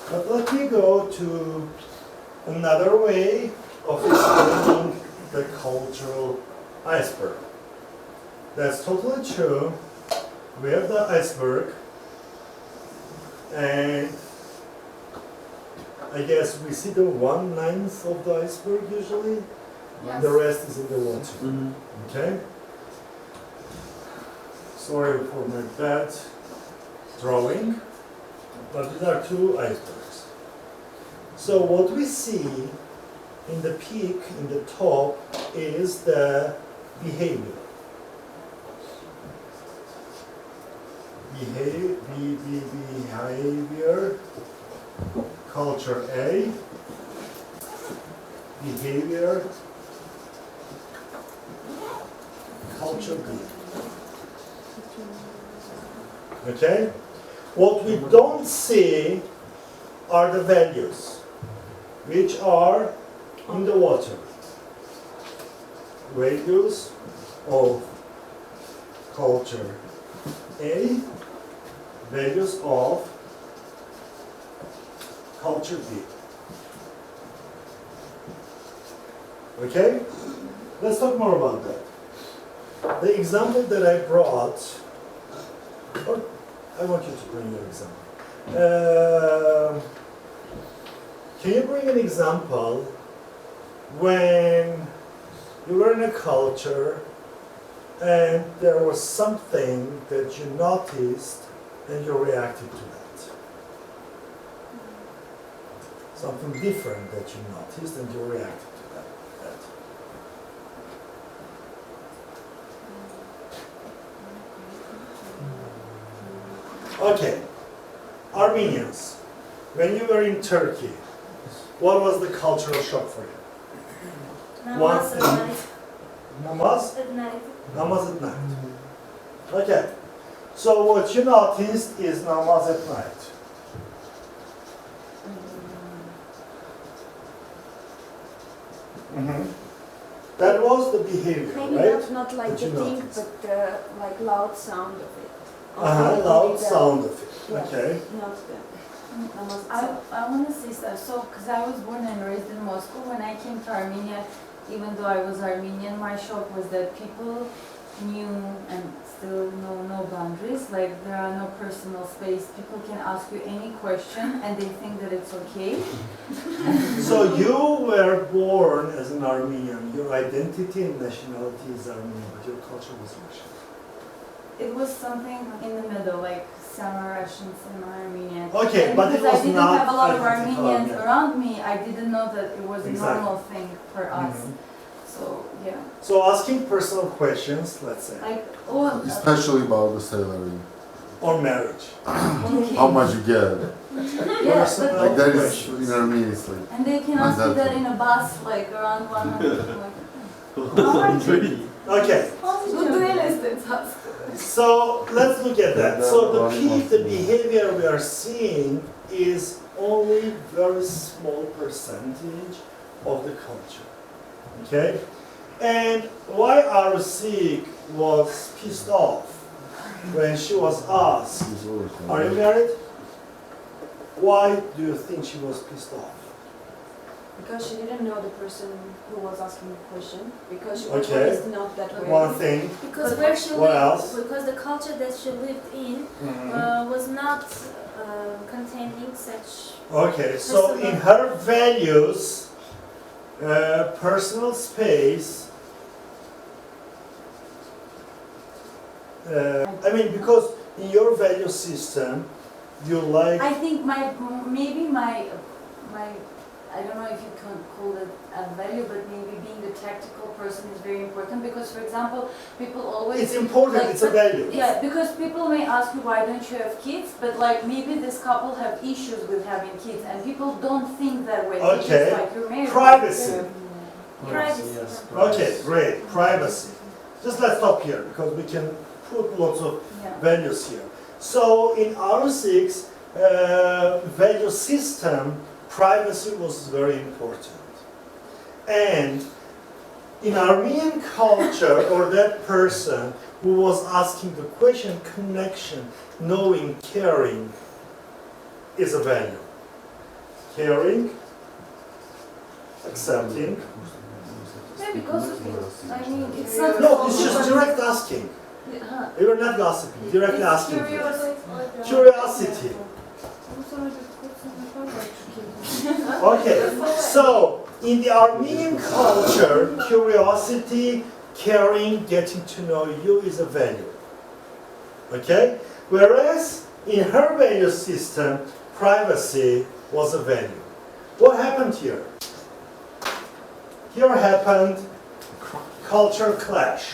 But let me go to another way of explaining the cultural iceberg. That's totally true. We have the iceberg, and I guess we see the 1/9 of the iceberg usually, and the rest is in the water. Okay? Sorry for my bad drawing, but these are two icebergs. So what we see in the peak, in the top, is the behavior. Behavior, culture A, behavior, culture B. Okay? What we don't see are the values, which are in the water. Values of culture A, values of culture B. Okay? Let's talk more about that. The example that I brought, or I want you to bring your example. Can you bring an example when you were in a culture and there was something that you noticed and you reacted to that? Something different that you noticed and you reacted to that. Okay, Armenians, when you were in Turkey, what was the cultural shock for you? Namaz at night. Namaz? At night. Namaz at night. Okay, so what you noticed is namaz at night. That was the behavior, Maybe right? not like That the you thing, noticed. but the like loud sound of it. Loud sound of it. Yes. Okay. Not the namaz I itself. want to say so, because I was born and raised in Moscow. When I came to Armenia, even though I was Armenian, my shock was that people knew and still know no boundaries. Like there are no personal space. People can ask you any question and they think that it's okay. So you were born as an Armenian. Your identity and nationality is Armenian, but your culture was Russian. It was something in the middle, like semi-Russian, semi-Armenian. Okay, And but it because was I didn't not have a lot of identical, Armenians yeah. around me, I didn't know that it was a Exactly. normal thing for us. So yeah, So asking personal questions, let's say, like oh, Especially about the salary. or marriage. okay. How much you get. Yeah, Personal but Like that is questions. in Armenia, it's like. and they can And ask you that- that in a bus, like around 100. Like, Okay, so let's look at that. So the the behavior we are seeing is only very small percentage of the culture. Okay? And why Arusik was pissed off when she was asked, are you married? Why do you think she was pissed off? Because she didn't know the person who was asking the question. Because she Okay. was not that way. One thing. Because where she What lived, else? because the culture that she lived in was not containing such. Okay, so in her values, personal space, I mean, because in your value system, you like, I think maybe my I don't know if you can call it a value, but maybe being a tactical person is very important because, for example, people always. it's important, like, it's a value. Yeah, because people may ask you why don't you have kids, but like maybe this couple have issues with having kids, and people don't think that way. They Okay. just like you're married. Privacy. Privacy. Okay, great, privacy. Just let's stop here because we can put lots of Yeah. values here. So in R6 value system, privacy was very important. And in Armenian culture, or that person who was asking the question, connection, knowing, caring is a value. caring, accepting. Maybe gossiping. I mean, It's not- No, it's just direct asking. Yeah. We were not gossiping, directly asking. Curiosity. Curiosity. Okay, so in the Armenian culture, curiosity, caring, getting to know you is a value. Okay? Whereas in her value system, privacy was a value. What happened here? Here happened culture clash.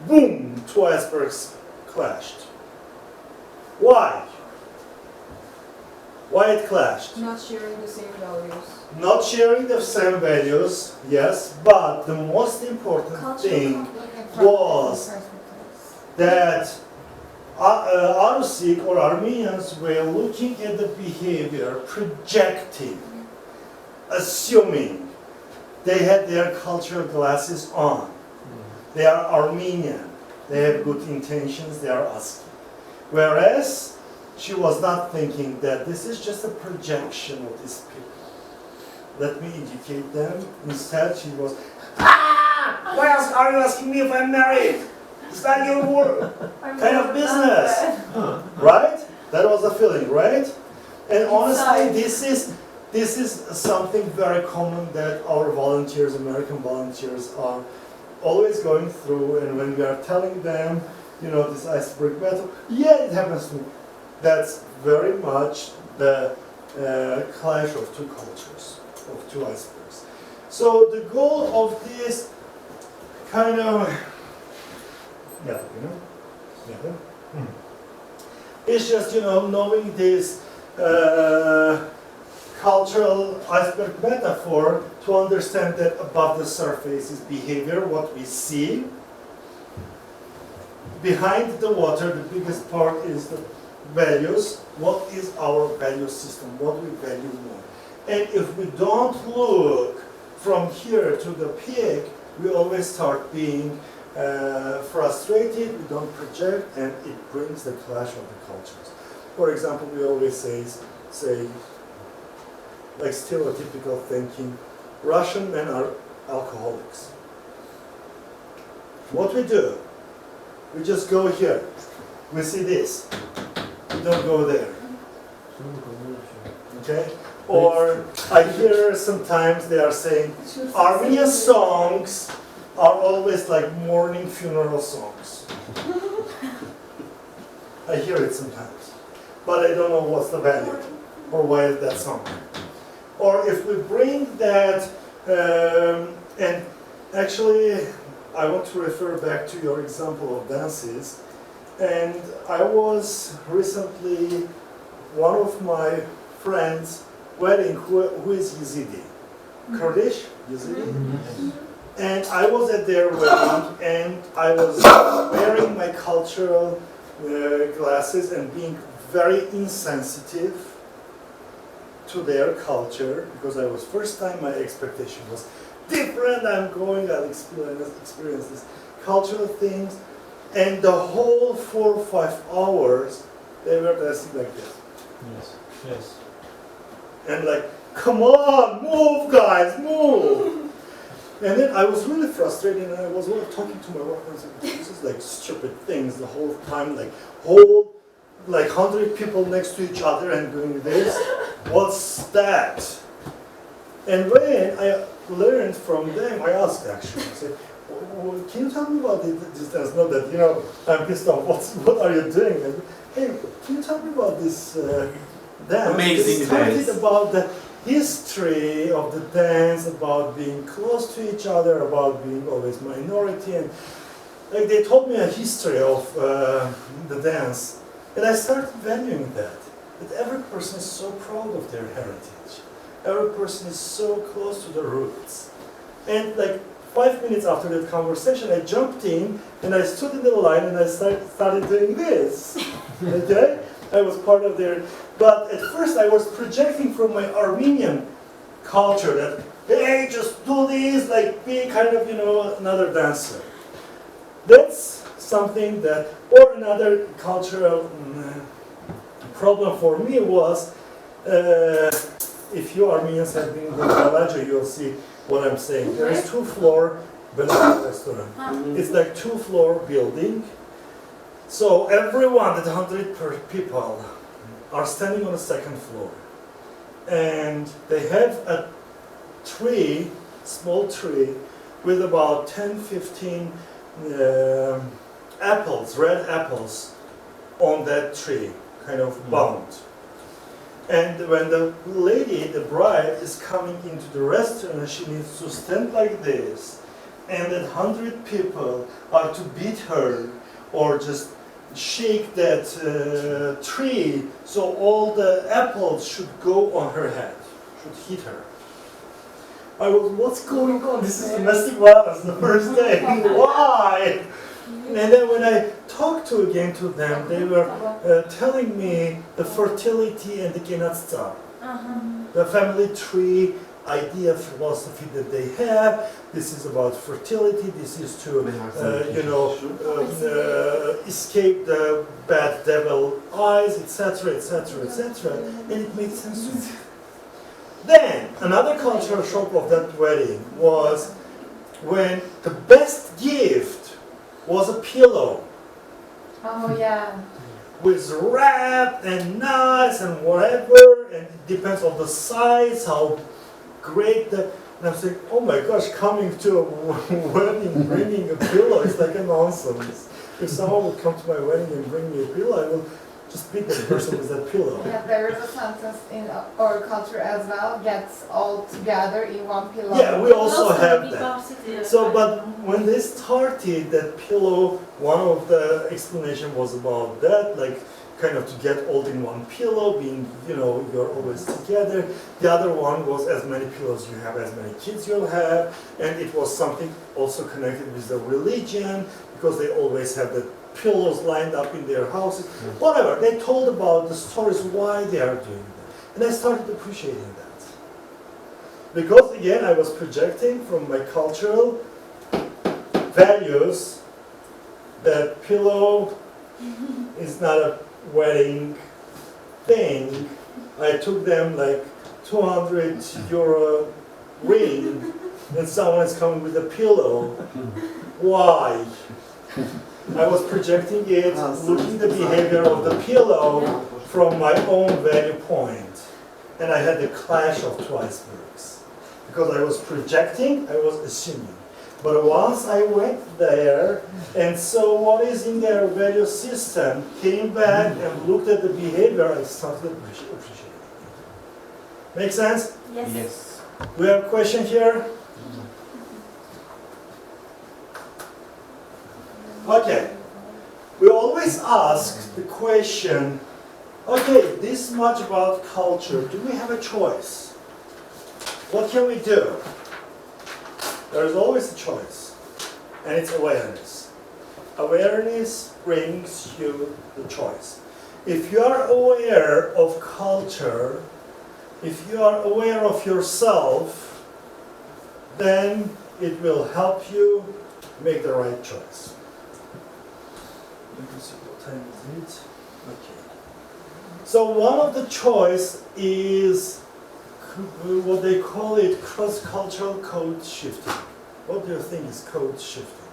Boom! Two icebergs clashed. Why? Why it clashed? Not sharing the same values. Not sharing the same values, yes, but the most important thing was that Arusik or Armenians were looking at the behavior, projecting, assuming they had their cultural glasses on. They are Armenian, they have good intentions, they are asking. Whereas she was not thinking that this is just a projection of these people. Let me educate them. Instead, she was, why are you asking me if I'm married? It's not your work, kind of business, right? That was the feeling, right? And honestly, this is something very common that our volunteers, American volunteers, are always going through. And when we are telling them, you know, this iceberg method, yeah, it happens to me. That's very much the clash of two cultures, of two icebergs. So the goal of this kind of, it's just, you know, knowing this cultural iceberg metaphor to understand that above the surface is behavior, what we see. Behind the water, the biggest part is the values. What is our value system? What we value more? And if we don't look from here to the peak, we always start being frustrated, we don't project, and it brings the clash of the cultures. For example, we always say like stereotypical thinking, Russian men are alcoholics. What we do, we just go here, we see this, we don't go there. Okay? Or I hear sometimes they are saying Armenian songs are always like mourning funeral songs. I hear it sometimes, but I don't know what's the value or why is that song. Or if we bring that, and actually I want to refer back to your example of dances, and I was recently one of my friends' wedding who is Yazidi, Kurdish, Yazidi. And I was at their wedding, and I was wearing my cultural glasses and being very insensitive to their culture, because I was first time, my expectation was different. I'll experience this cultural things, and the whole 4 or 5 hours they were dancing like this. Yes, yes. And like, come on, move guys, move! And then I was really frustrated, and I was talking to my wife, and I said, this is like stupid things the whole time, like 100 people next to each other and doing this. What's that? And when I learned from them, I asked actually, I said, can you tell me about this dance? Not that, you know, I'm pissed off, what are you doing? And, hey, can you tell me about this dance? Amazing It started dance. about the history of the dance, about being close to each other, about being always minority, and like they told me a history of the dance, and I started valuing that every person is so proud of their heritage, every person is so close to the roots. And like 5 minutes after that conversation, I jumped in and I stood in the line and I started doing this. Okay, I was part of their. But at first I was projecting from my Armenian culture that, hey, just do this, like be kind of, you know, another dancer. That's something that, or another cultural problem for me was if you Armenians have been in Galaja, you'll see what I'm saying. There is 2-floor restaurant. It's like 2-floor building. So everyone, the 100 people, are standing on the second floor. And they have a tree, small tree, with about 10, 15 apples, red apples, on that tree, kind of bound. And when the lady, the bride, is coming into the restaurant, she needs to stand like this, and that 100 people are to beat her or just shake that tree so all the apples should go on her head, should hit her. I was, what's going on? This is domestic violence the first day. Why? And then when I talked to them, they were telling me the fertility and the genatsta, the family tree idea, philosophy that they have. This is about fertility. This is to, escape the bad devil eyes, etc., etc., etc. And it made sense to me. Then another cultural shock of that wedding was when the best gift was a pillow. Oh yeah. With wrap and nice and whatever, and it depends on the size, how great the. And I'm saying, oh my gosh, coming to a wedding bringing a pillow is like a nonsense. If someone would come to my wedding and bring me a pillow, I will just beat that person with that pillow. Yeah, there is a sentence in our culture as well, gets all together in one pillow. Yeah, we also have that. So, but when they started that pillow, one of the explanation was about that, like kind of to get all in one pillow, being, you're always together. The other one was as many pillows you have, as many kids you'll have, and it was something also connected with the religion, because they always have the pillows lined up in their houses, whatever. They told about the stories why they are doing that. And I started appreciating that. Because again, I was projecting from my cultural values that pillow is not a wedding thing. I took them like 200 euro ring and someone is coming with a pillow. Why? I was projecting it, looking the behavior of the pillow from my own value point. And I had the clash of two icebergs. Because I was projecting, I was assuming. But once I went there and saw what is in their value system, came back and looked at the behavior, I started appreciating it. Make sense? Yes. Yes. We have a question here? Okay. We always ask the question, okay, this much about culture, do we have a choice? What can we do? There is always a choice, and it's awareness. Awareness brings you the choice. If you are aware of culture, if you are aware of yourself, then it will help you make the right choice. Let me see what time is it. Okay. So one of the choice is what they call it cross-cultural code shifting. What do you think is code shifting?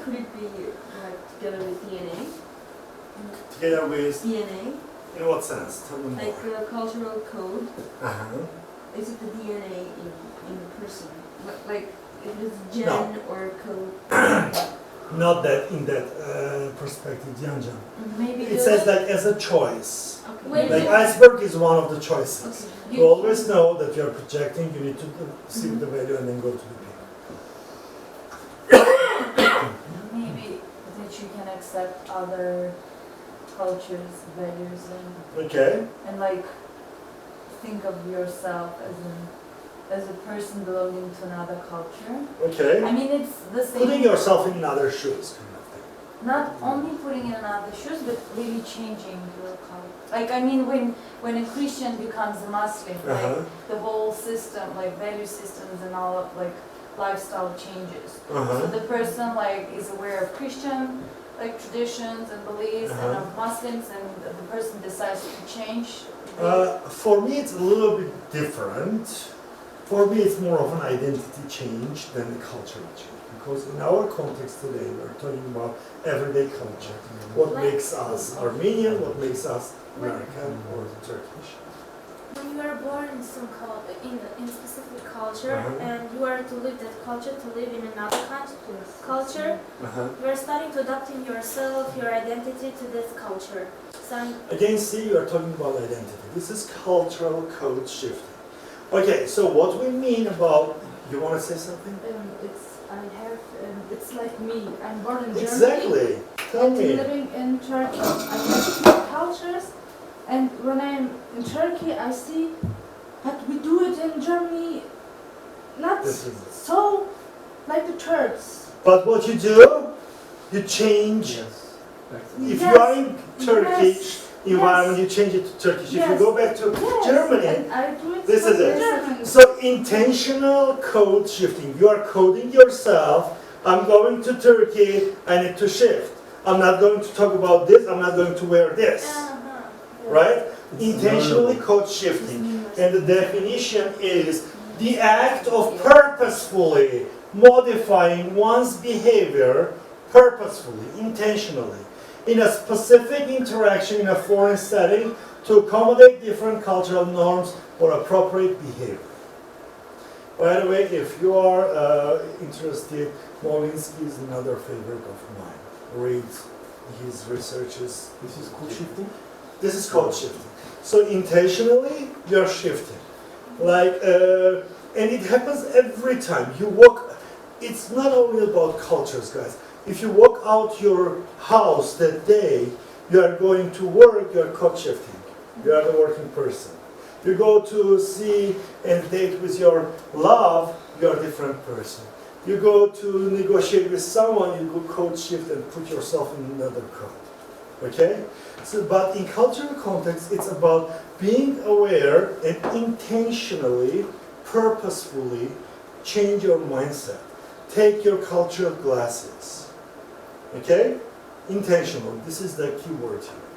Could it be like together with DNA? Together with, DNA, in what sense? Tell me more. like a cultural code. Uh-huh. Is it the DNA in the person? Like if it's gen No. or code? Not that in that perspective, Yanjan. Maybe It says like as a choice. Okay. Like iceberg is one of the choices. Okay. You always know that you're projecting, you need to see the value and then go to the peak. maybe that you can accept other cultures, values, Okay? and like think of yourself as a person belonging to another culture. Okay. I mean, it's the same. Putting yourself in other shoes, kind of thing. Not only putting in other shoes, but really changing your culture. Like, I mean, when a Christian becomes a Muslim, like Uh-huh. the whole system, like value systems and all of like lifestyle changes. So Uh-huh. the person like is aware of Christian like traditions and beliefs and of Muslims, and the person decides to change. For me, it's a little bit different. For me, it's more of an identity change than a cultural change. Because in our context today, we're talking about everyday culture. What makes us Armenian, what makes us American or Turkish. When you are born in some in a specific culture and you are to live that culture, to live in another culture, you are starting to adapting yourself, your identity to this culture. Again, see, you are talking about identity. This is cultural code shifting. Okay, so what we mean about, you want to say something? It's like me. I'm born in Germany. Exactly. Tell And me. living in Turkey. I have two cultures, and when I'm in Turkey, I see, but we do it in Germany, not This is so like the Turks. But what you do, you change. If you are in Turkish environment, you change it to Turkish. If you go back to Germany, and I do it this is it. Germany. So intentional code shifting. You are coding yourself. I'm going to Turkey, I need to shift. I'm not going to talk about this, I'm not going to wear this. Right? Intentionally code shifting. And the definition is the act of purposefully modifying one's behavior, purposefully, intentionally, in a specific interaction in a foreign setting to accommodate different cultural norms or appropriate behavior. By the way, if you are interested, Molinsky is another favorite of mine. Read his researches. This is code shifting? This is code shifting. So intentionally, you're shifting. Like, and it happens every time. You walk, it's not only about cultures, guys. If you walk out your house that day, you are going to work, you are code shifting. You are the working person. You go to see and date with your love, you are a different person. You go to negotiate with someone, you go code shift and put yourself in another code. Okay? So, but in cultural context, it's about being aware and intentionally, purposefully change your mindset. Take your cultural glasses. Okay? Intentional. This is the key word here.